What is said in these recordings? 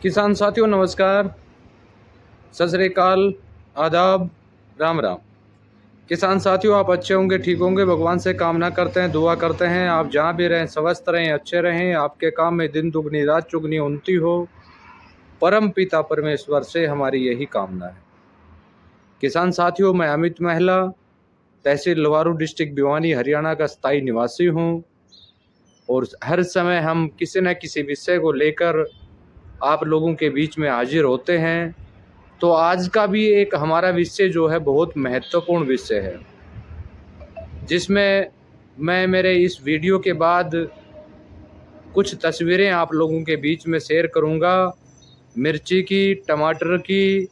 किसान साथियों नमस्कार, सत श्री अकाल, आदाब, राम राम। किसान साथियों आप अच्छे होंगे, ठीक होंगे, भगवान से कामना करते हैं, दुआ करते हैं आप जहाँ भी रहें स्वस्थ रहें, अच्छे रहें, आपके काम में दिन दुगनी रात चुगनी उन्नति हो। परम पिता परमेश्वर से हमारी यही कामना है। किसान साथियों मैं अमित महला, तहसील लवारू, डिस्ट्रिक्ट भिवानी, हरियाणा का स्थायी निवासी हूँ और हर समय हम किसी न किसी विषय को लेकर आप लोगों के बीच में हाजिर होते हैं। तो आज का भी एक हमारा विषय जो है बहुत महत्वपूर्ण विषय है, जिसमें मैं मेरे इस वीडियो के बाद कुछ तस्वीरें आप लोगों के बीच में शेयर करूंगा। मिर्ची की, टमाटर की,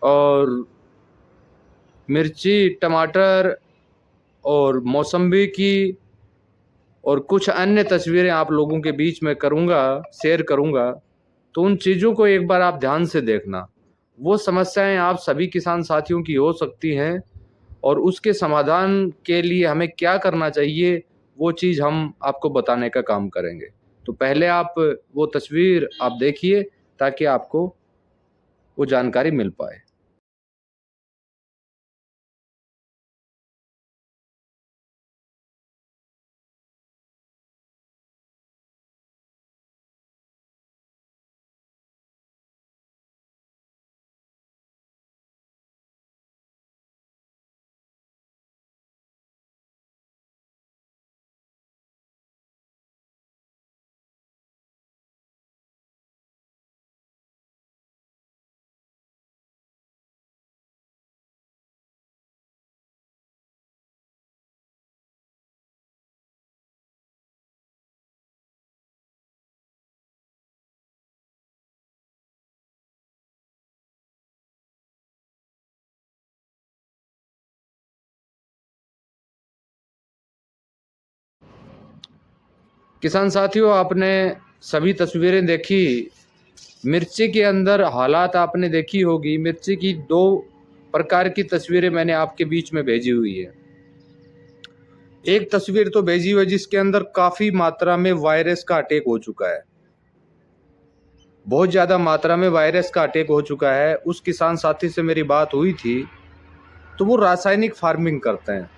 और मिर्ची, टमाटर और मौसम्बी की, और कुछ अन्य तस्वीरें आप लोगों के बीच में करूंगा, शेयर करूंगा। तो उन चीज़ों को एक बार आप ध्यान से देखना। वो समस्याएं आप सभी किसान साथियों की हो सकती हैं और उसके समाधान के लिए हमें क्या करना चाहिए वो चीज़ हम आपको बताने का काम करेंगे। तो पहले आप वो तस्वीर आप देखिए ताकि आपको वो जानकारी मिल पाए। किसान साथियों आपने सभी तस्वीरें देखी। मिर्ची के अंदर हालात आपने देखी होगी। मिर्ची की दो प्रकार की तस्वीरें मैंने आपके बीच में भेजी हुई है। एक तस्वीर तो भेजी हुई है जिसके अंदर काफ़ी मात्रा में वायरस का अटैक हो चुका है, बहुत ज़्यादा मात्रा में वायरस का अटैक हो चुका है। उस किसान साथी से मेरी बात हुई थी तो वो रासायनिक फार्मिंग करते हैं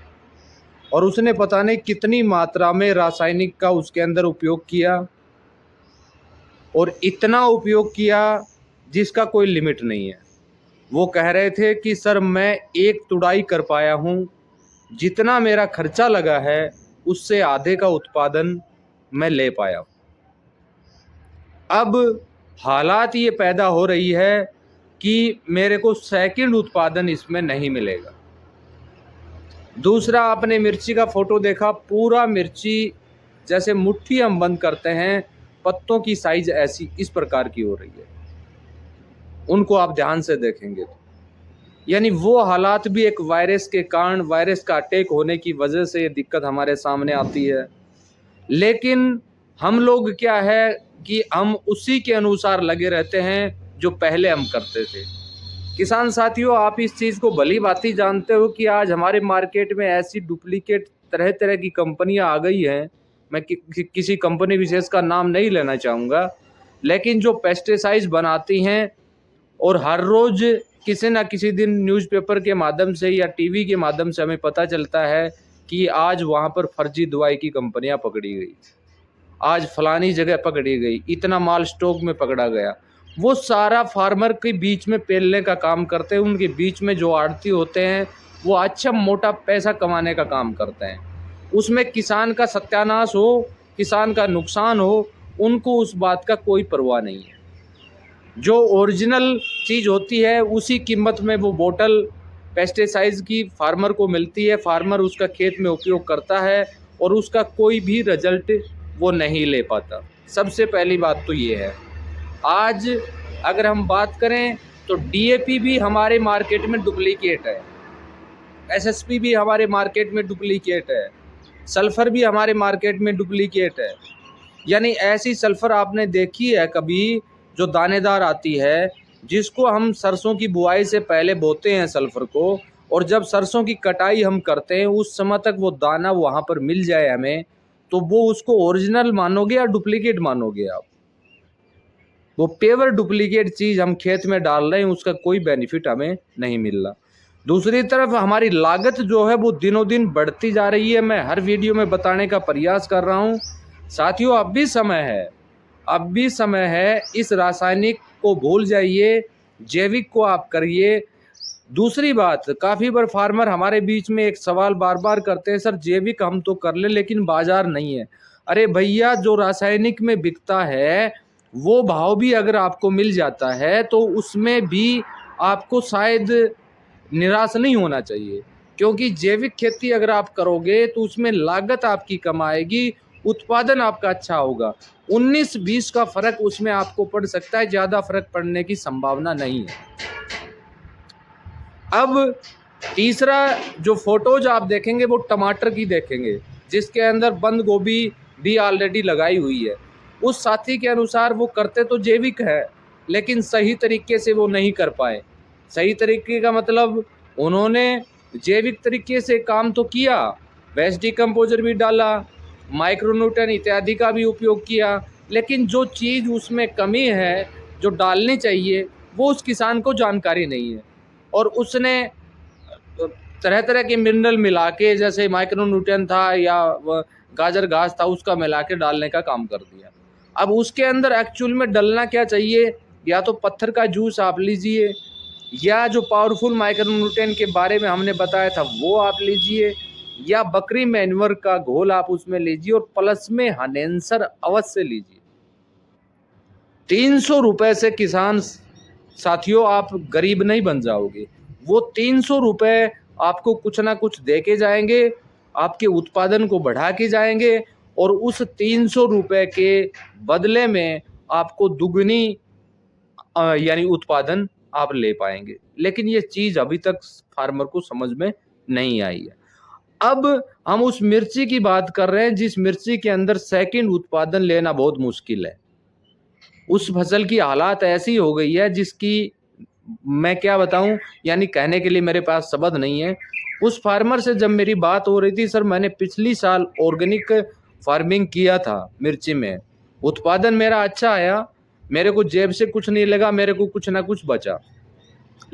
और उसने पता नहीं कितनी मात्रा में रासायनिक का उसके अंदर उपयोग किया, और इतना उपयोग किया जिसका कोई लिमिट नहीं है। वो कह रहे थे कि सर मैं एक तुड़ाई कर पाया हूँ, जितना मेरा खर्चा लगा है उससे आधे का उत्पादन मैं ले पाया। अब हालात ये पैदा हो रही है कि मेरे को सेकंड उत्पादन इसमें नहीं मिलेगा। दूसरा आपने मिर्ची का फोटो देखा, पूरा मिर्ची जैसे मुट्ठी हम बंद करते हैं, पत्तों की साइज ऐसी इस प्रकार की हो रही है। उनको आप ध्यान से देखेंगे तो यानी वो हालात भी एक वायरस के कारण, वायरस का अटैक होने की वजह से ये दिक्कत हमारे सामने आती है। लेकिन हम लोग क्या है कि हम उसी के अनुसार लगे रहते हैं जो पहले हम करते थे। किसान साथियों आप इस चीज़ को भली भांति जानते हो कि आज हमारे मार्केट में ऐसी डुप्लीकेट तरह तरह की कंपनियां आ गई हैं। मैं किसी कंपनी विशेष का नाम नहीं लेना चाहूँगा, लेकिन जो पेस्टिसाइड्स बनाती हैं और हर रोज़ किसी न किसी दिन न्यूज़पेपर के माध्यम से या टीवी के माध्यम से हमें पता चलता है कि आज वहाँ पर फर्जी दवाई की कंपनियां पकड़ी गई, आज फलानी जगह पकड़ी गई, इतना माल स्टॉक में पकड़ा गया। वो सारा फार्मर के बीच में पेलने का काम करते हैं। उनके बीच में जो आड़ती होते हैं वो अच्छा मोटा पैसा कमाने का काम करते हैं। उसमें किसान का सत्यानाश हो, किसान का नुकसान हो, उनको उस बात का कोई परवाह नहीं है। जो ओरिजिनल चीज़ होती है उसी कीमत में वो बोतल पेस्टिसाइड्स की फार्मर को मिलती है। फार्मर उसका खेत में उपयोग करता है और उसका कोई भी रिजल्ट वो नहीं ले पाता। सबसे पहली बात तो ये है। आज अगर हम बात करें तो डीएपी भी हमारे मार्केट में डुप्लीकेट है, एसएसपी भी हमारे मार्केट में डुप्लीकेट है, सल्फ़र भी हमारे मार्केट में डुप्लीकेट है। यानी ऐसी सल्फ़र आपने देखी है कभी जो दानेदार आती है, जिसको हम सरसों की बुआई से पहले बोते हैं सल्फ़र को, और जब सरसों की कटाई हम करते हैं उस समय तक वो दाना वहाँ पर मिल जाए हमें, तो वो उसको ओरिजिनल मानोगे या डुप्लीकेट मानोगे आप? वो पेवर डुप्लीकेट चीज़ हम खेत में डाल रहे हैं, उसका कोई बेनिफिट हमें नहीं मिल रहा। दूसरी तरफ हमारी लागत जो है वो दिनों दिन बढ़ती जा रही है। मैं हर वीडियो में बताने का प्रयास कर रहा हूँ साथियों, अब भी समय है, अब भी समय है। इस रासायनिक को भूल जाइए, जैविक को आप करिए। दूसरी बात, काफ़ी बार फार्मर हमारे बीच में एक सवाल बार बार करते हैं, सर जैविक हम तो कर ले लेकिन बाजार नहीं है। अरे भैया, जो रासायनिक में बिकता है वो भाव भी अगर आपको मिल जाता है तो उसमें भी आपको शायद निराश नहीं होना चाहिए, क्योंकि जैविक खेती अगर आप करोगे तो उसमें लागत आपकी कम आएगी, उत्पादन आपका अच्छा होगा। 19-20 का फर्क उसमें आपको पड़ सकता है, ज़्यादा फर्क पड़ने की संभावना नहीं है। अब तीसरा जो फोटोज आप देखेंगे वो टमाटर की देखेंगे, जिसके अंदर बंद गोभी भी ऑलरेडी लगाई हुई है। उस साथी के अनुसार वो करते तो जैविक है, लेकिन सही तरीके से वो नहीं कर पाए। सही तरीके का मतलब, उन्होंने जैविक तरीके से काम तो किया, वेस्ट डिकम्पोजर भी डाला, माइक्रोन्यूट्रन इत्यादि का भी उपयोग किया, लेकिन जो चीज़ उसमें कमी है जो डालनी चाहिए वो उस किसान को जानकारी नहीं है, और उसने तरह तरह के मिनरल मिला के, जैसे माइक्रोन्यूट्रिएंट था या गाजर घास था, उसका मिला के डालने का काम कर दिया। अब उसके अंदर एक्चुअल में डलना क्या चाहिए, या तो पत्थर का जूस आप लीजिए, या जो पावरफुल माइक्रोन्यूट्रिएंट के बारे में हमने बताया था वो आप लीजिए, या बकरी मैन्योर का घोल आप उसमें लीजिए, और प्लस में हनेंसर अवश्य लीजिए। 300 रुपये से किसान साथियों आप गरीब नहीं बन जाओगे। वो 300 रुपये आपको कुछ ना कुछ दे के जाएंगे, आपके उत्पादन को बढ़ा के जाएंगे, और उस 300 रुपये के बदले में आपको दुगनी यानी उत्पादन आप ले पाएंगे। लेकिन ये चीज़ अभी तक फार्मर को समझ में नहीं आई है। अब हम उस मिर्ची की बात कर रहे हैं जिस मिर्ची के अंदर सेकंड उत्पादन लेना बहुत मुश्किल है। उस फसल की हालात ऐसी हो गई है जिसकी मैं क्या बताऊं, यानी कहने के लिए मेरे पास शब्द नहीं है। उस फार्मर से जब मेरी बात हो रही थी, सर मैंने पिछली साल ऑर्गेनिक फार्मिंग किया था मिर्ची में, उत्पादन मेरा अच्छा आया, मेरे को जेब से कुछ नहीं लगा, मेरे को कुछ ना कुछ बचा,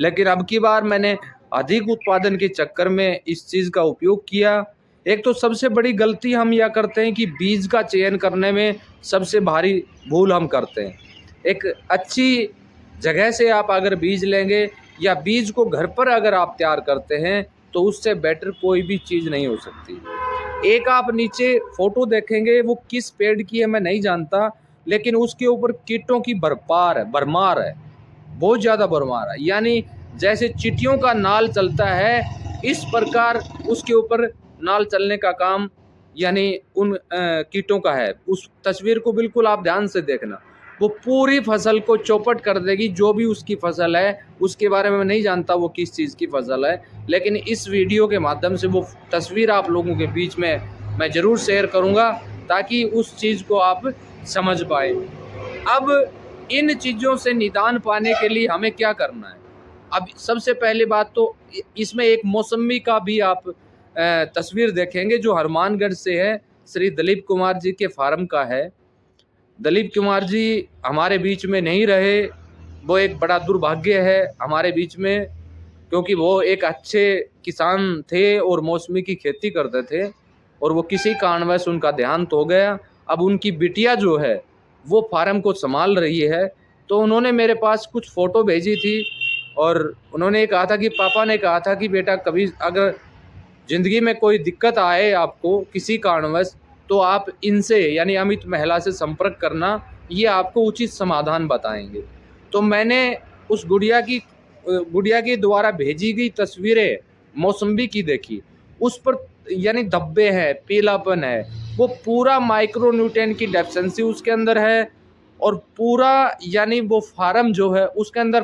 लेकिन अब की बार मैंने अधिक उत्पादन के चक्कर में इस चीज़ का उपयोग किया। एक तो सबसे बड़ी गलती हम यह करते हैं कि बीज का चयन करने में सबसे भारी भूल हम करते हैं। एक अच्छी जगह से आप अगर बीज लेंगे, या बीज को घर पर अगर आप तैयार करते हैं, तो उससे बेटर कोई भी चीज़ नहीं हो सकती। एक आप नीचे फोटो देखेंगे, वो किस पेड़ की है मैं नहीं जानता, लेकिन उसके ऊपर कीटों की भरमार है, बहुत ज़्यादा भरमार है। यानी जैसे चींटियों का नाल चलता है, इस प्रकार उसके ऊपर नाल चलने का काम यानी उन कीटों का है। उस तस्वीर को बिल्कुल आप ध्यान से देखना, वो पूरी फसल को चौपट कर देगी। जो भी उसकी फसल है, उसके बारे में मैं नहीं जानता वो किस चीज़ की फसल है, लेकिन इस वीडियो के माध्यम से वो तस्वीर आप लोगों के बीच में मैं ज़रूर शेयर करूँगा, ताकि उस चीज़ को आप समझ पाए। अब इन चीज़ों से निदान पाने के लिए हमें क्या करना है? अब सबसे पहले बात तो इसमें एक मौसमी का भी आप तस्वीर देखेंगे जो हनुमानगढ़ से है, श्री दिलीप कुमार जी के फार्म का है। दिलीप कुमार जी हमारे बीच में नहीं रहे, वो एक बड़ा दुर्भाग्य है हमारे बीच में, क्योंकि वो एक अच्छे किसान थे और मौसमी की खेती करते थे, और वो किसी कारणवश उनका देहांत हो गया। अब उनकी बिटिया जो है वो फार्म को संभाल रही है। तो उन्होंने मेरे पास कुछ फ़ोटो भेजी थी, और उन्होंने कहा था कि पापा ने कहा था कि बेटा कभी अगर ज़िंदगी में कोई दिक्कत आए आपको किसी कारणवश, तो आप इनसे यानी अमित महिला से संपर्क करना, ये आपको उचित समाधान बताएंगे। तो मैंने उस गुड़िया की द्वारा भेजी गई तस्वीरें मौसम्बी की देखी, उस पर यानी धब्बे हैं, पीलापन है, वो पूरा माइक्रोन्यूट्रिएंट की डेफिशिएंसी उसके अंदर है, और पूरा यानी वो फार्म जो है उसके अंदर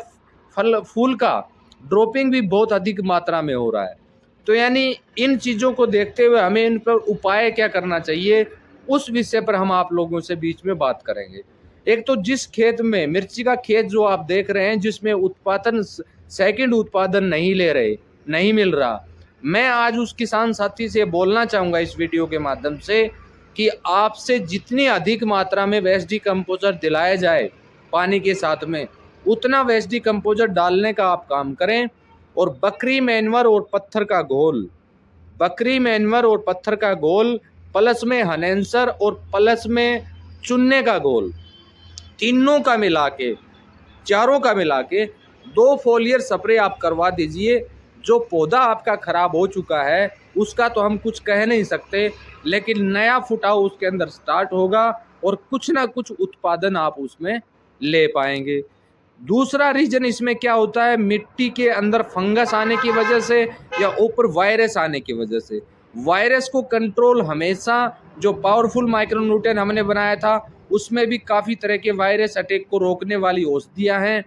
फल फूल का ड्रॉपिंग भी बहुत अधिक मात्रा में हो रहा है। तो यानी इन चीज़ों को देखते हुए हमें इन पर उपाय क्या करना चाहिए, उस विषय पर हम आप लोगों से बीच में बात करेंगे। एक तो जिस खेत में मिर्ची का खेत जो आप देख रहे हैं, जिसमें उत्पादन सेकंड उत्पादन नहीं मिल रहा, मैं आज उस किसान साथी से बोलना चाहूँगा इस वीडियो के माध्यम से कि आपसे जितनी अधिक मात्रा में वेस्ट डिकम्पोजर दिलाया जाए, पानी के साथ में, उतना वेस्ट डिकम्पोजर डालने का आप काम करें। और बकरी मैन्योर और पत्थर का घोल, बकरी मैन्योर और पत्थर का घोल प्लस में हनेंसर और प्लस में चुन्ने का घोल, तीनों का मिला के, चारों का मिला के 2 फोलियर स्प्रे आप करवा दीजिए। जो पौधा आपका खराब हो चुका है उसका तो हम कुछ कह नहीं सकते, लेकिन नया फुटाव उसके अंदर स्टार्ट होगा और कुछ ना कुछ उत्पादन आप उसमें ले पाएंगे। दूसरा रीजन इसमें क्या होता है, मिट्टी के अंदर फंगस आने की वजह से या ऊपर वायरस आने की वजह से। वायरस को कंट्रोल हमेशा, जो पावरफुल माइक्रोन्यूट्रिएंट हमने बनाया था उसमें भी काफ़ी तरह के वायरस अटैक को रोकने वाली औषधियाँ हैं,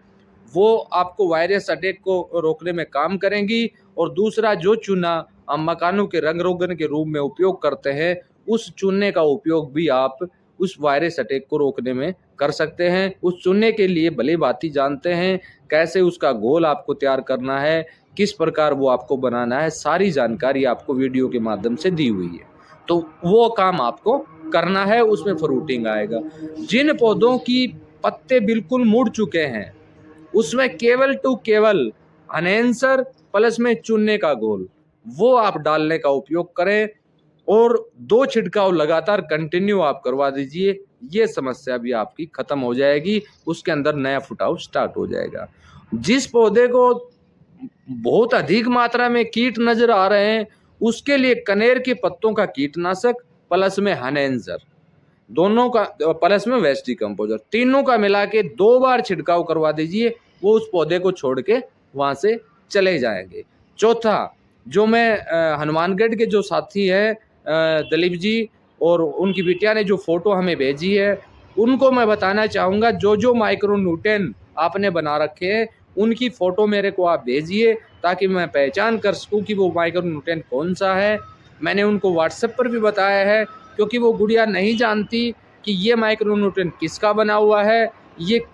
वो आपको वायरस अटैक को रोकने में काम करेंगी। और दूसरा, जो चूना हम मकानों के रंग रोगन के रूप में उपयोग करते हैं, उस चूने का उपयोग भी आप उस वायरस अटैक को रोकने में कर सकते हैं। उस चूने के लिए भली भांति जानते हैं कैसे उसका घोल आपको तैयार करना है, किस प्रकार वो आपको बनाना है, सारी जानकारी आपको वीडियो के माध्यम से दी हुई है। तो वो काम आपको करना है, उसमें फ्रूटिंग आएगा। जिन पौधों की पत्ते बिल्कुल मुड़ चुके हैं उसमें केवल टू केवल अनहेंसर प्लस में चूने का घोल वो आप डालने का उपयोग करें और 2 छिड़काव लगातार कंटिन्यू आप करवा दीजिए। ये समस्या भी आपकी खत्म हो जाएगी, उसके अंदर नया फुटाव स्टार्ट हो जाएगा। जिस पौधे को बहुत अधिक मात्रा में कीट नजर आ रहे हैं उसके लिए कनेर के पत्तों का कीटनाशक प्लस में हनेंसर, दोनों का प्लस में वेस्ट डिकम्पोजर, तीनों का मिला के 2 बार छिड़काव करवा दीजिए। वो उस पौधे को छोड़ के वहाँ से चले जाएंगे। चौथा, जो मैं हनुमानगढ़ के जो साथी हैं दलीप जी और उनकी बिटिया ने जो फोटो हमें भेजी है, उनको मैं बताना चाहूँगा, जो माइक्रोन्यूट्रिएंट आपने बना रखे हैं उनकी फ़ोटो मेरे को आप भेजिए ताकि मैं पहचान कर सकूँ कि वो माइक्रोन्यूट्रिएंट कौन सा है। मैंने उनको व्हाट्सएप पर भी बताया है, क्योंकि वो गुड़िया नहीं जानती कि ये माइक्रोन्यूट्रिएंट किसका बना हुआ है, ये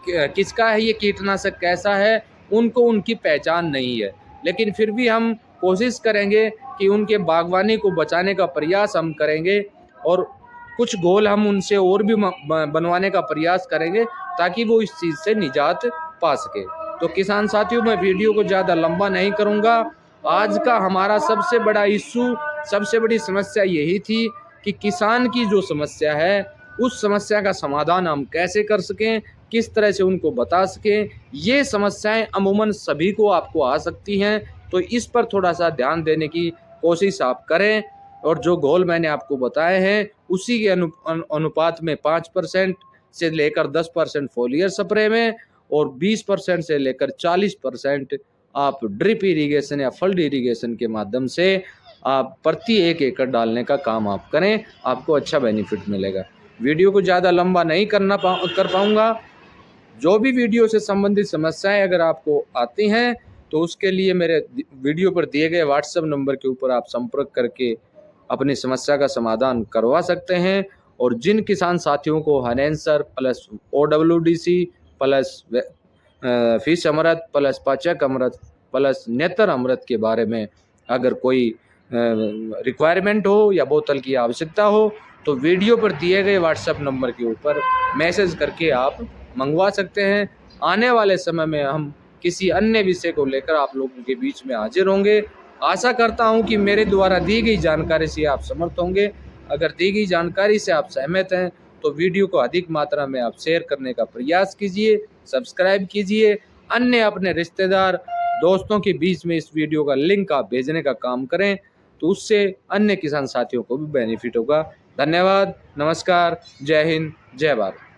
किसका है, ये कीटनाशक कैसा है, उनको उनकी पहचान नहीं है। लेकिन फिर भी हम कोशिश करेंगे कि उनके बागवानी को बचाने का प्रयास हम करेंगे और कुछ घोल हम उनसे और भी बनवाने का प्रयास करेंगे ताकि वो इस चीज़ से निजात पा सके। तो किसान साथियों, मैं वीडियो को ज़्यादा लंबा नहीं करूँगा। आज का हमारा सबसे बड़ा इशू, सबसे बड़ी समस्या यही थी कि किसान की जो समस्या है उस समस्या का समाधान हम कैसे कर सकें, किस तरह से उनको बता सकें। ये समस्याएं अमूमन सभी को आपको आ सकती हैं, तो इस पर थोड़ा सा ध्यान देने की कोशिश आप करें। और जो घोल मैंने आपको बताए हैं उसी के अनुपात में 5% से लेकर 10% फोलियर स्प्रे में और 20% से लेकर 40% आप ड्रिप इरिगेशन या फल्ड इरिगेशन के माध्यम से आप प्रति 1 एकड़ डालने का काम आप करें, आपको अच्छा बेनिफिट मिलेगा। वीडियो को ज़्यादा लंबा नहीं कर पाऊँगा। जो भी वीडियो से संबंधित समस्याएं अगर आपको आती हैं तो उसके लिए मेरे वीडियो पर दिए गए व्हाट्सएप नंबर के ऊपर आप संपर्क करके अपनी समस्या का समाधान करवा सकते हैं। और जिन किसान साथियों को हनेंसर प्लस OWDC प्लस फिश अमृत प्लस पाचक अमृत प्लस नेत्र अमृत के बारे में अगर कोई रिक्वायरमेंट हो या बोतल की आवश्यकता हो तो वीडियो पर दिए गए व्हाट्सएप नंबर के ऊपर मैसेज करके आप मंगवा सकते हैं। आने वाले समय में हम किसी अन्य विषय को लेकर आप लोगों के बीच में हाजिर होंगे। आशा करता हूं कि मेरे द्वारा दी गई जानकारी से आप समर्थ होंगे। अगर दी गई जानकारी से आप सहमत हैं तो वीडियो को अधिक मात्रा में आप शेयर करने का प्रयास कीजिए, सब्सक्राइब कीजिए, अन्य अपने रिश्तेदार दोस्तों के बीच में इस वीडियो का लिंक आप भेजने का काम करें, तो उससे अन्य किसान साथियों को भी बेनिफिट होगा। धन्यवाद, नमस्कार, जय हिंद, जय भारत।